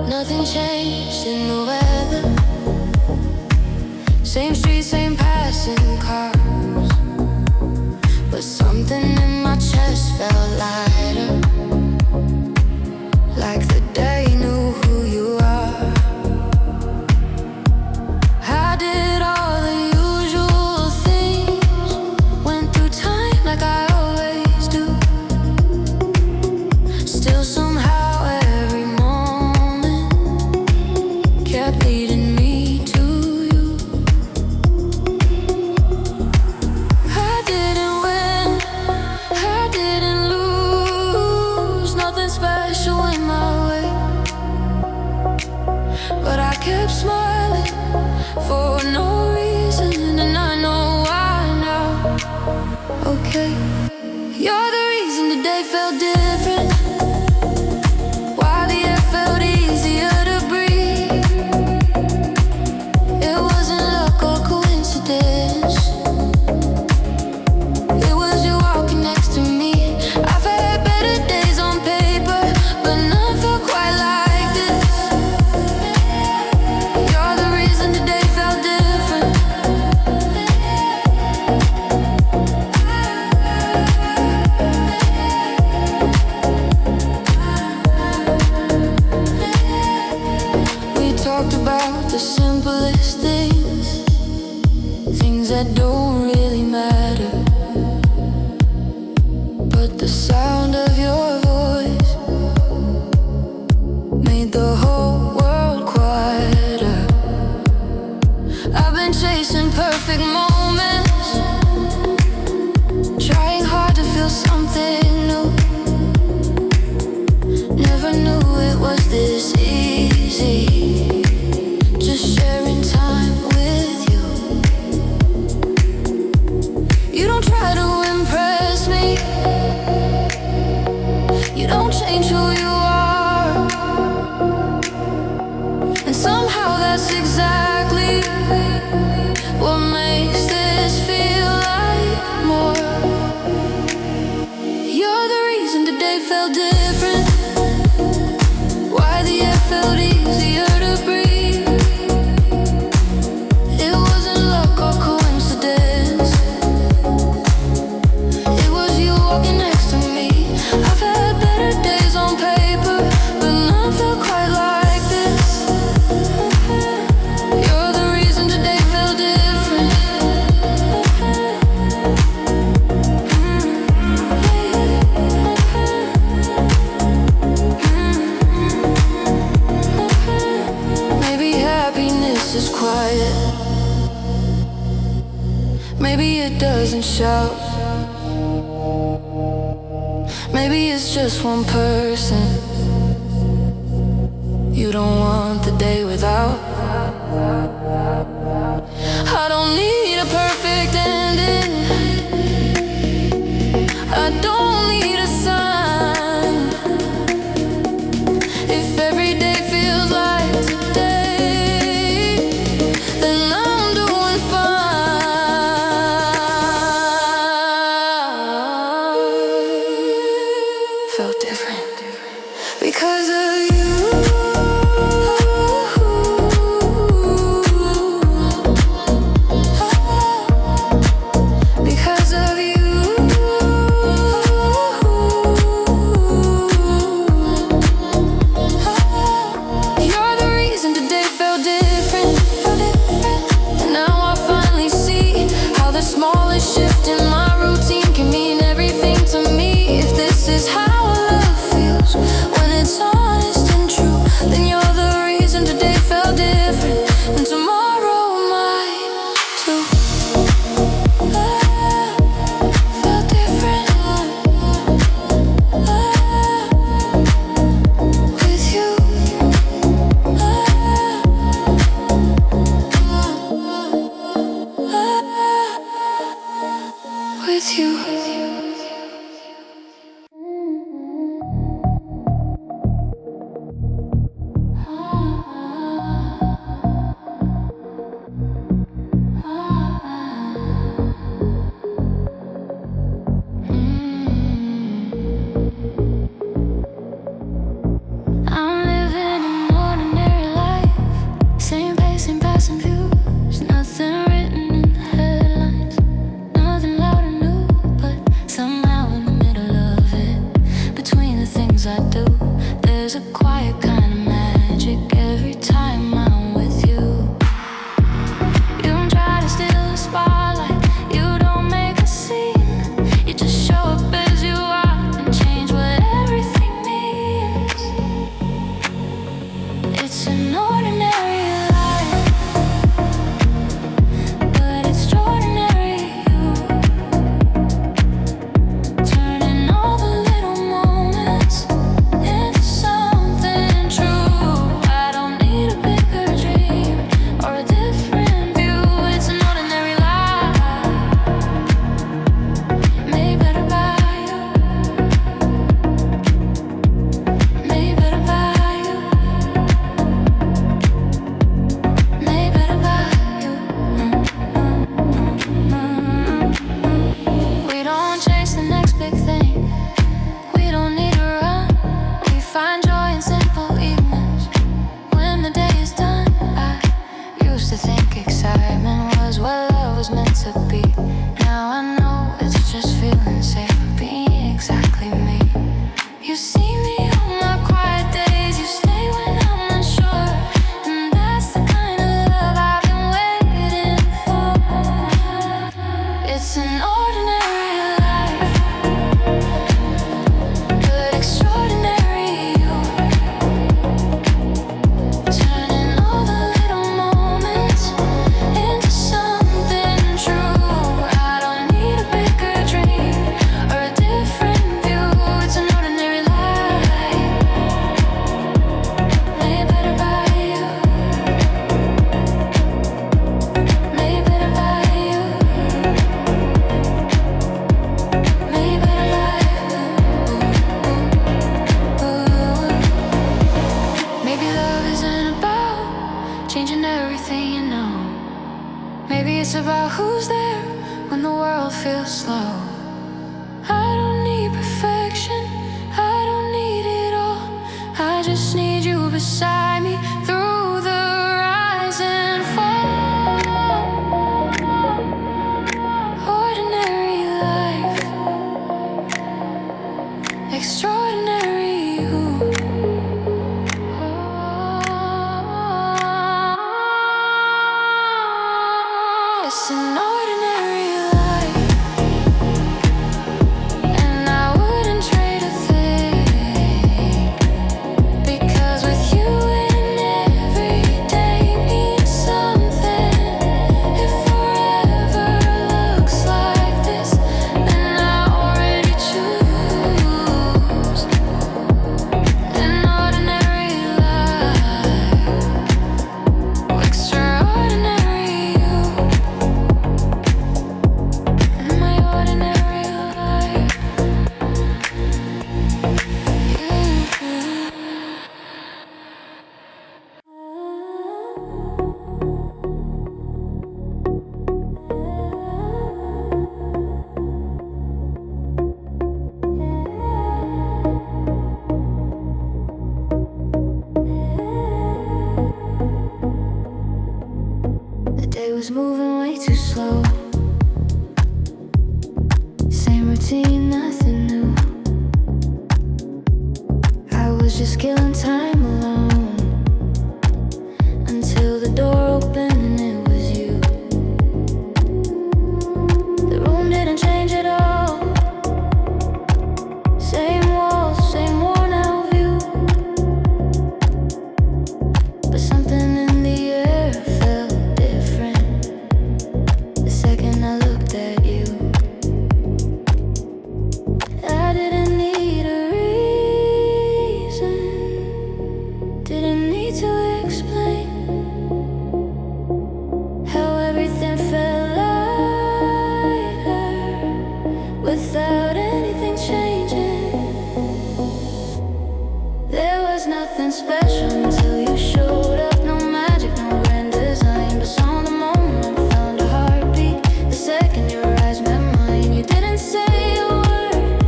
Nothing changed in the weather. Same street, same passing cars. But something in my chest felt lighter, like the day you knew who you are. I did all the usual things, went through time like I always do. Still somehow every moment kept leading me to you. I didn't win, I didn't lose, nothing special in my way. But I kept smiling for no reason, and I know why now. Okay, you're the reason today felt different. Why the air felt easier to breathe. It wasn't luck or coincidence. It was you walking next to me. I've had better days on paper, but none felt quite like this. You're the reason today felt different. We talked about the simplest things, things that don't really matter. But the sound of your voice made the whole world quieter. I've been chasing perfect moments, trying hard to feel something new. Never knew it was this easy, just sharing time with you. You don't try to impress me, you don't change who you are. And somehow that's exactly what makes this feel like more. You're the reason today felt different. Why the air felt easier to breathe. It wasn't luck or coincidence. It was you walking next to me. I've had better days on paper, but none felt quite like this. You're the reason today felt different. Maybe happiness is quiet, maybe it doesn't shout. Maybe it's just one person you don't want the day without. I don't need a perfect ending, I don't need a sign. If every day feels like today, then I'm doing fine. Felt different because of you. Because of you. You're the reason today felt different. And now I finally see how the smallest shift in my routine can mean everything to me. If this is how love feels when it's on There's a quiet kind of magic every time I'm with you. You don't try to steal the spotlight, you don't make a scene. You just show up as you are and change what everything means. It's an ordinary life, but extraordinary you. Turning all the little moments into something true. I don't need a bigger dream or a different view. It's an ordinary life, made better by you, made better by you, made better by you. We don't chase the next big thing, we don't need to run. We find joy in simple evenings when the day is done. I used to think excitement was what love was meant to be. Now I know it's just feeling safe, being exactly me. You see me on my quiet days, you stay when I'm unsure, and that's the kind of love I've been waiting for. It's an ordinary life, but extraordinary you. Turning all the little moments into something true. I don't need a bigger dream or a different view. It's an ordinary life, made better by you, made better by you, made better life. Maybe love isn't about changing everything you know. Maybe it's about who's there when the world feels slow. I don't need perfection, I don't need it all. I just need you beside me through the rise and fall. Ordinary life, extraordinary you. It's an ordinary life, and I wouldn't trade a thing. Because with you in every day means something. If forever looks like this, then I already choose an ordinary life, extraordinary you. My ordinary life, the day was moving way too slow. Same routine, nothing new. I was just killing time alone until the door opened and it was you. The room didn't change at all. Same walls, same worn out view. But something in the air felt different the second I looked at you. I didn't need a reason, didn't need to explain how everything felt lighter without anything changing. There was nothing special until you showed up. No magic, no grand design, but saw the moment, found a heartbeat. The second your eyes met mine, you didn't say a word,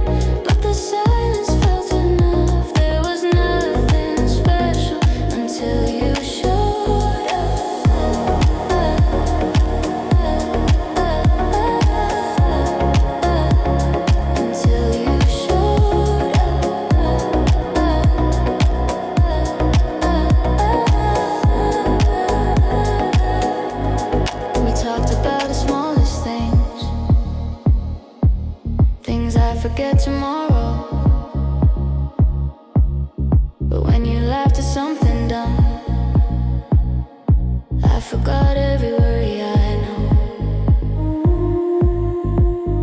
but the silence felt enough. There was nothing special until you showed up. Until you showed up. forgot every worry I know.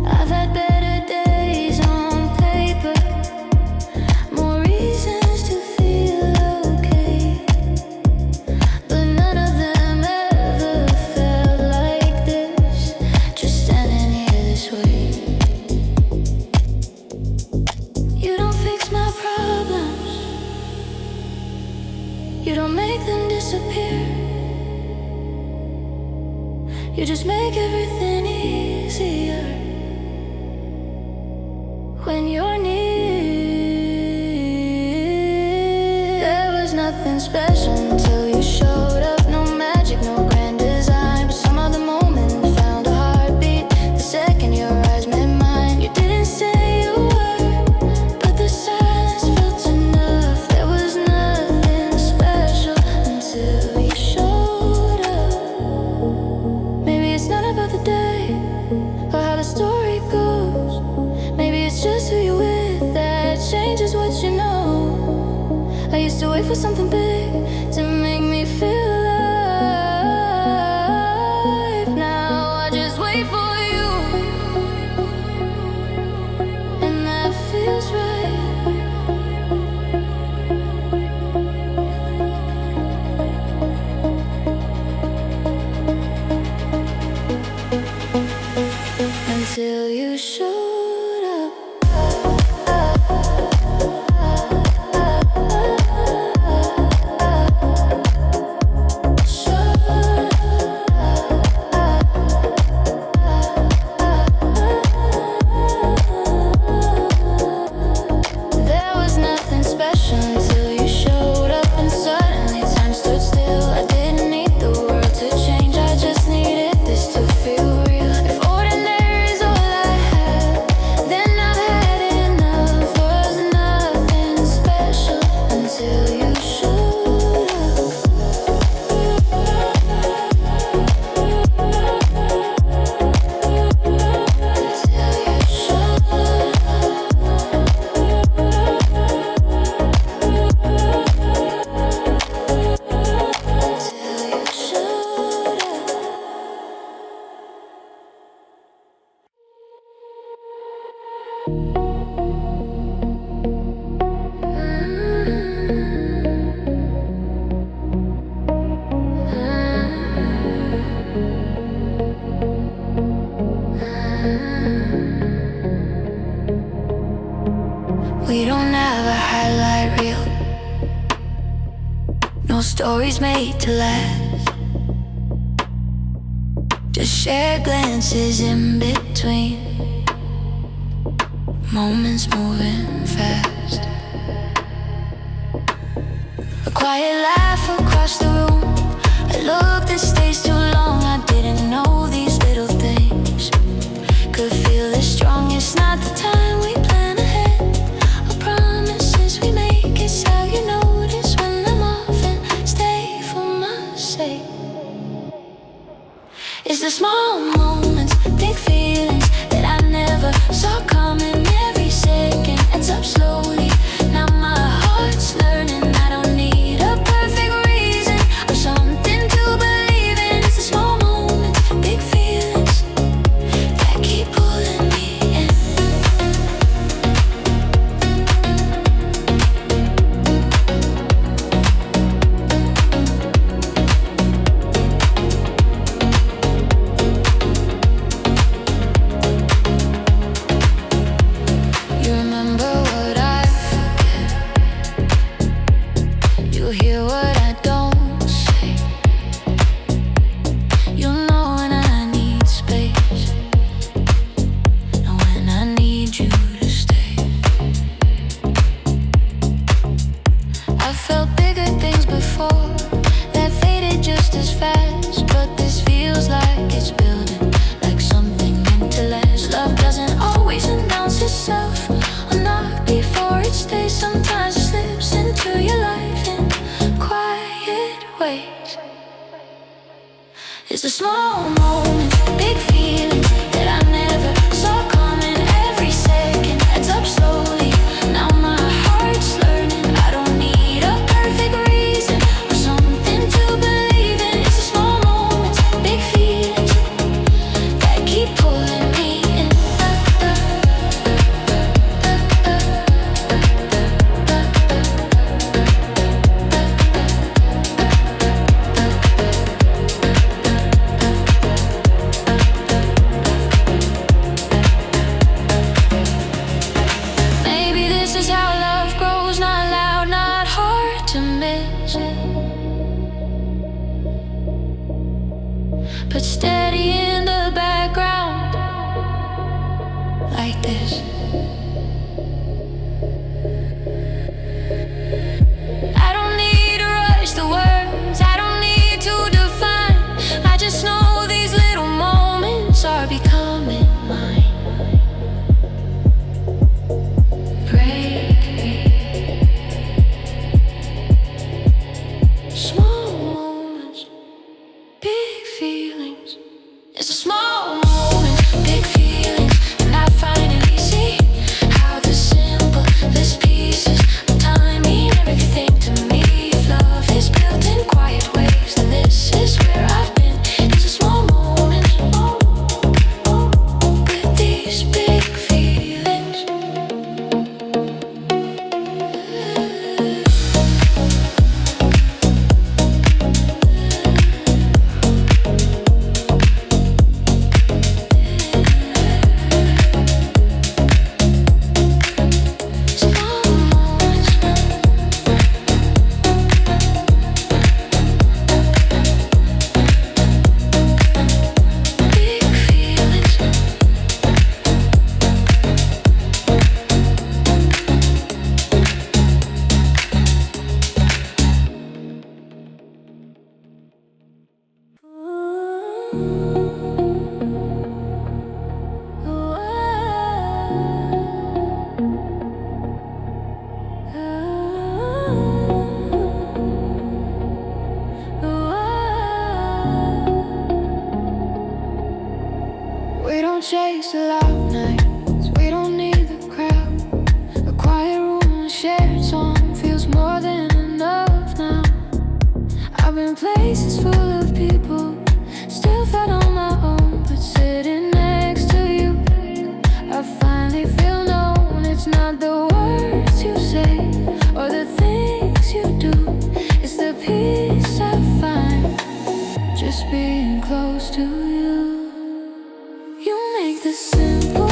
I've had better days on paper, more reasons to feel okay, but none of them ever felt like this, just standing here this way. You don't fix my problems, you don't make them disappear. You just make everything easier when you're near. There was nothing special until you showed up. No magic, no grand design, but some other moment found a heartbeat. The second your eyes met mine, you didn't say a word, but the silence felt enough. There was nothing special until you showed up. Maybe it's not about the day or how the story goes. Maybe it's just who you're with that changes what you know. I used to wait for something big to make me feel alive. Now I just wait for you, and that feels right. Until you showed up. There was nothing special until you showed up, and suddenly time stood still. I didn't need the world to change, I just needed this to feel real. If ordinary is all I had, then I've had enough. Was nothing special until you showed up. Until you showed up. Until you showed up. We don't have a highlight reel, no stories made to last, just shared glances in between, moments moving fast. A quiet laugh across the room, a look that stays too long. I didn't know these little things could feel this strong. It's not the time we plan ahead, our promises we make. It's how you notice when I'm off and stay for my sake. It's the small moments, big feelings that I never saw coming. Every second adds up slowly. Now my heart's learning I don't need a perfect reason or something to believe in. It's the small moments, big feelings that keep pulling me in. You remember what I forget, you hear what I don't say. You know when I need space, and when I need you to stay. I felt bigger things before that faded just as fast, but this feels like it's building, like something meant to last. Love doesn't always announce itself or knock before it stays. Sometimes it slips into your life in quiet ways. It's the small moments, big feelings that I never saw coming. Every second adds up slowly. Now my heart's learning I don't need a perfect reason or something to believe in. It's the small moments. but steady in the background, like this. I don't need to rush the words, I don't need to define. I just know these little moments are becoming mine. Small moments, big feelings. It's a small moment, big feelings. And I finally see how the simplest pieces of time mean everything to me. If love is built in quiet ways, then this is where I've been. It's a small moment with these big feelings. We don't chase the loud nights, we don't need the crowd. A quiet room, a shared song feels more than enough now. I've been places full of people, still felt on my own, but sitting next to you, I finally feel known. It's not the words you say or the things you do, it's the peace I find just being close to you. You make the simple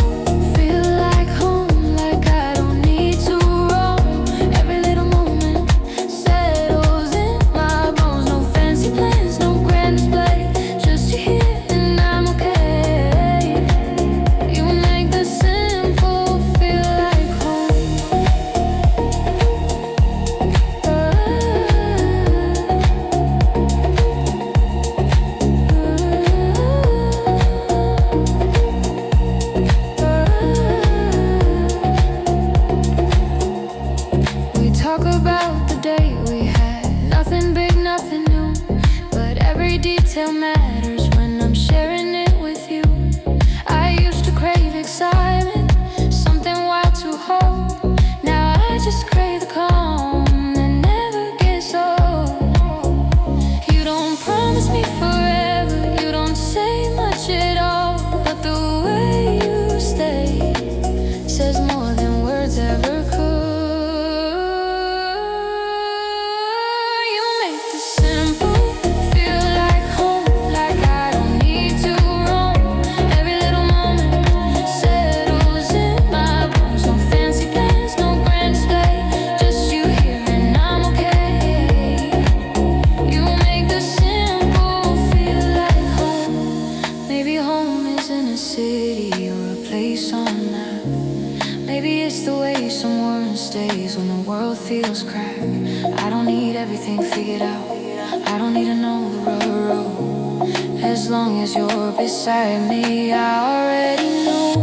feel like home, like I don't need to roam. Every little moment settles in my bones. No fancy plans, no grand display, just you here and I'm okay. You make the simple feel like home. We talk about the day we had, nothing big, nothing new, but every detail matters when I'm sharing it with you. I used to crave excitement, something wild to hold. Now I just crave the calm that never gets old. You don't promise me forever, you don't say much at all, but the way you stay says more than words ever could. You make the simple feel like home, like I don't need to roam. Every little moment settles in my bones. No fancy plans, no grand display, just you here and I'm okay. You make the simple feel like home. Maybe home is in a city or a place on a map. Maybe it's the way someone stays when the world feels cracked. I don't need everything figured out, I don't need to know the road. As long as you're beside me, I already know.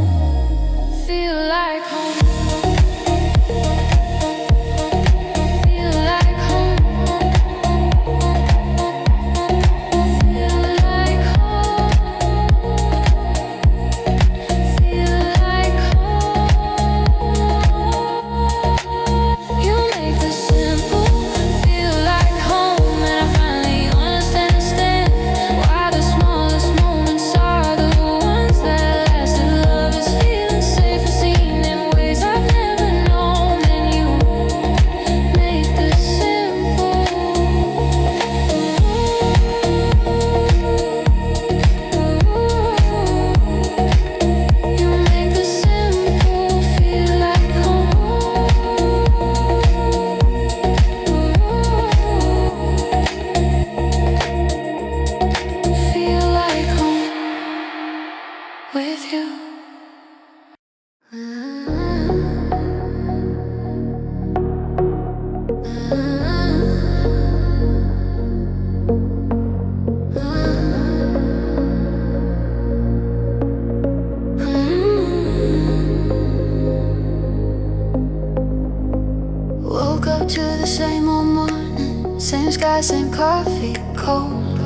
Feel like home. Feel like home. Feel like home. Feel like home. You make the simple feel like home, and I finally understand why the smallest moments are the ones that last. And love is feeling safe and seen, and Same sky, same coffee, cold.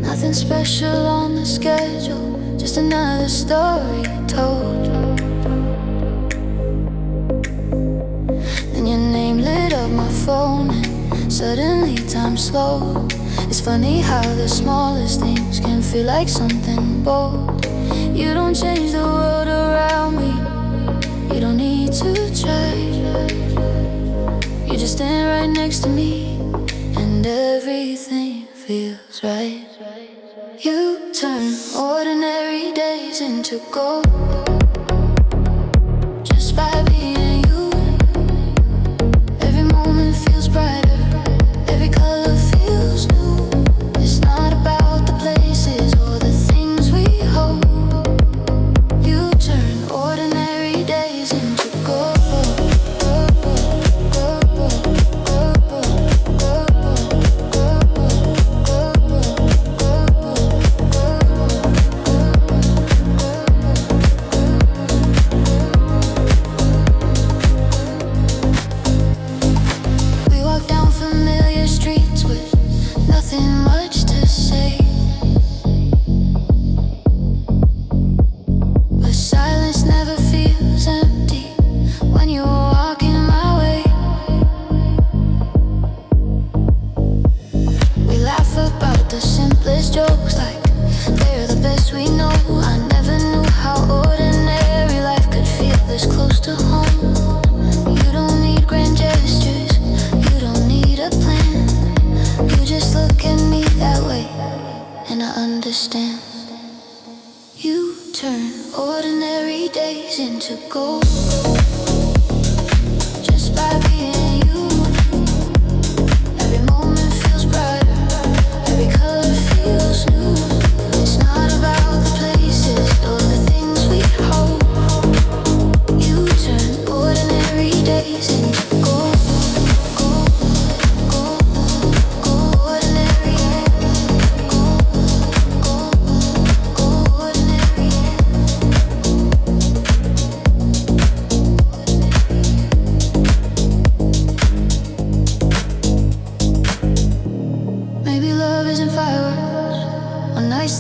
Nothing special on the schedule, just another story told. Then your name lit up my phone, and suddenly time slowed. It's funny how the smallest things can feel like something bold. You don't change the world around me, you don't need to try. You just stand right next to me, and everything feels right. You turn ordinary days into gold, just by being you. Every moment feels brighter, every color feels new. It's not about the places or the things we hold. You turn ordinary days into gold. Jokes like they're the best we know. I never knew how ordinary life could feel this close to home. You don't need grand gestures, you don't need a plan. You just look at me that way, and I understand. You turn ordinary days into gold, just by being you. Every moment feels brighter, every color feels new. It's not about the places or the things we hold. You turn ordinary days into gold.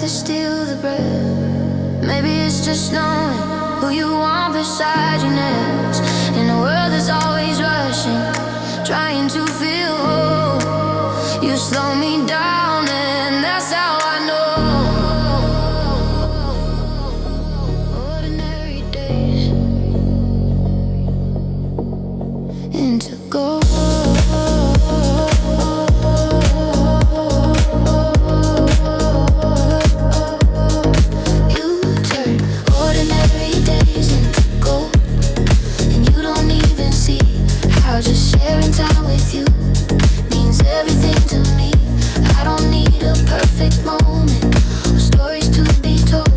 To steal the breath. Maybe it's just knowing who you want beside you next. In a world that's always rushing, trying to feel whole, you slow me down, and that's how I know. Ordinary days into gold. Just sharing time with you means everything to me. I don't need a perfect moment or stories to be told.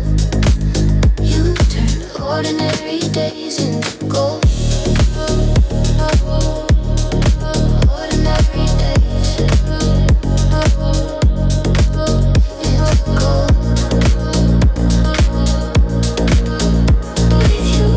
You turn ordinary days into gold. Ordinary days into gold. With you.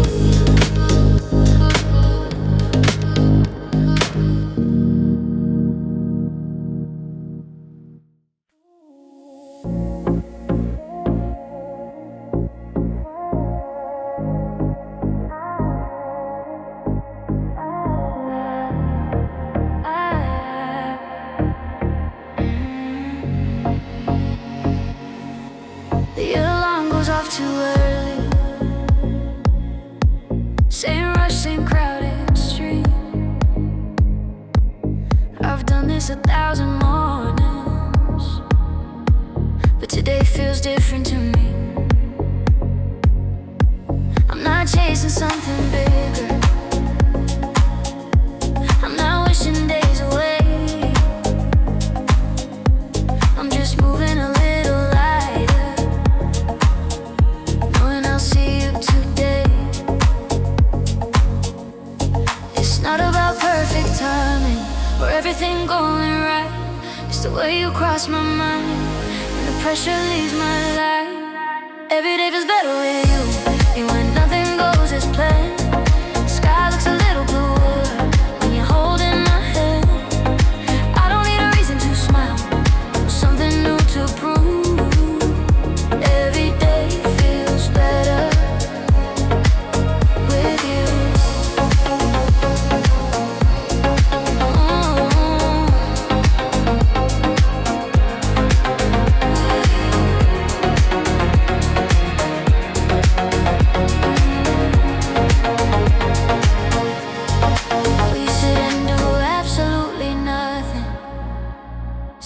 The alarm goes off too early. Same rush, same crowded street. I've done this 1,000 mornings, but today feels different to me. I'm not chasing something bigger, I'm not wishing days away. I'm just moving a little lighter, knowing I'll see you today. It's not about perfect timing or everything going right. It's the way you cross my mind, and the pressure leaves my life. Every day feels better with you, and when nothing goes as planned, the sky looks a little bluer.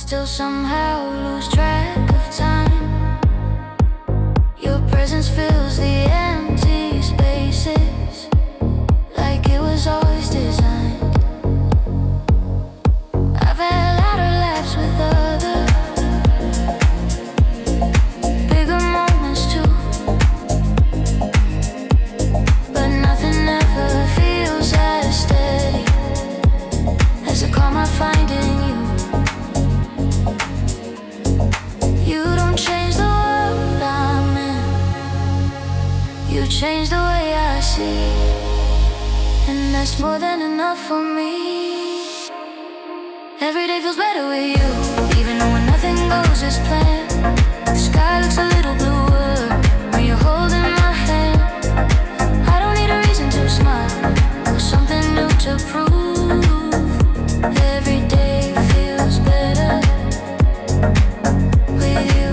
still somehow lose track of time. Your presence fills the empty spaces, like it was always designed. I've had louder laps with others, bigger moments too, but nothing ever feels as steady as the calm I find in you. You don't change the world I'm in, you change the way I see, and that's more than enough for me. Every day feels better with you, even when nothing goes as planned. The sky looks a little bluer when you're holding my hand. I don't need a reason to smile or something new to prove. Every day feels better with you.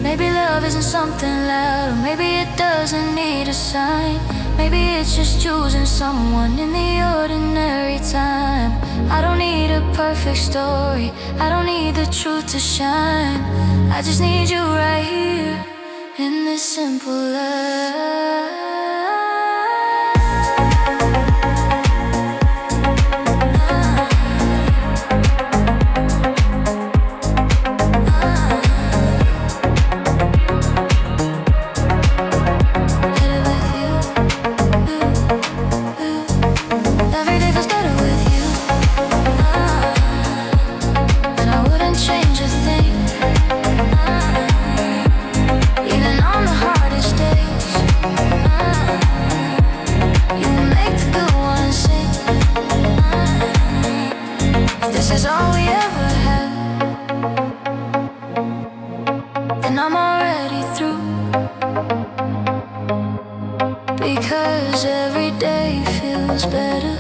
Maybe love isn't something loud, or maybe it doesn't need a sign. Maybe it's just choosing someone in the ordinary time. I don't need a perfect story, I don't need the truth to shine. I just need you right here in this simple life. Because every day feels better.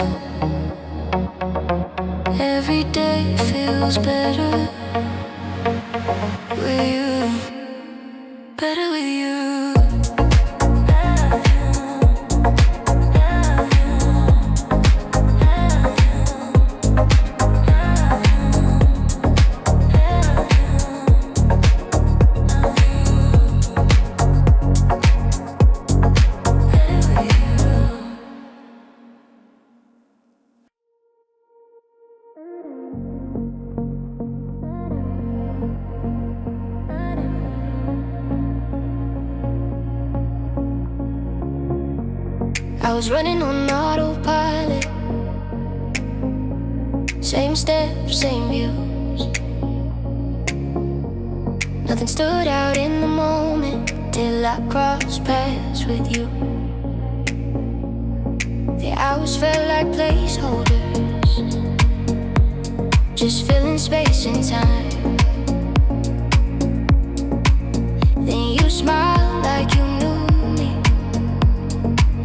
Every day feels better with you. Better with you. I was running on autopilot, same steps, same views. Nothing stood out in the moment till I crossed paths with you. The hours felt like placeholders, just filling space and time. Then you smiled like you knew me,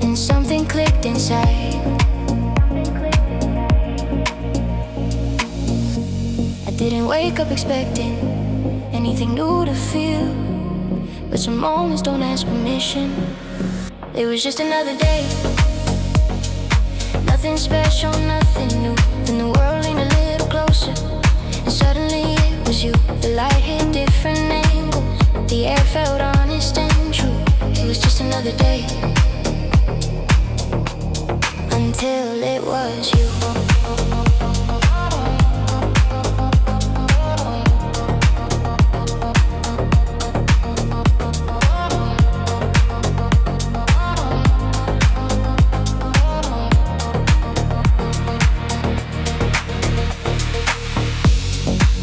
and something clicked inside. I didn't wake up expecting anything new to feel, but some moments don't ask permission. It was just another day, nothing special, nothing new. Then the world leaned a little closer, and suddenly it was you. The light hit different angles, the air felt honest and true. It was just another day, until it was you.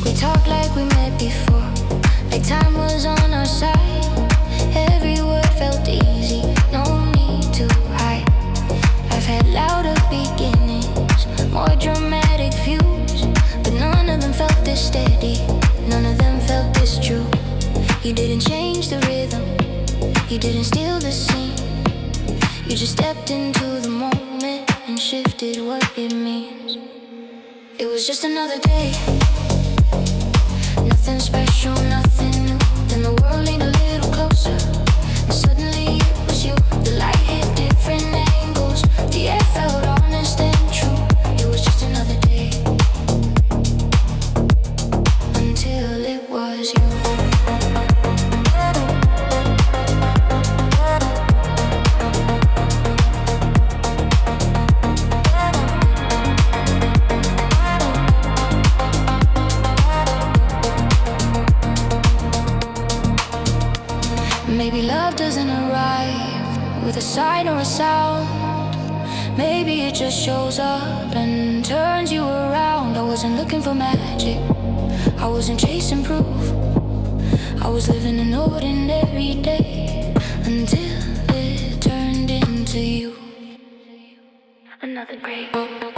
We talked like we met before, like time was on our side. Every word felt easy, no need to hide. I've had louder beginnings, more dramatic views, but none of them felt this steady, none of them felt this true. You didn't change the rhythm, you didn't steal the scene. You just stepped into the moment and shifted what it means. It was just another day, nothing special, nothing new. Then the world leaned a little closer, and suddenly it was you. The light hit different angles, the air felt honest and true. It was just another day, until sound. Maybe it just shows up and turns you around. I wasn't looking for magic, I wasn't chasing proof. I was living an ordinary day until it turned into you. Another break.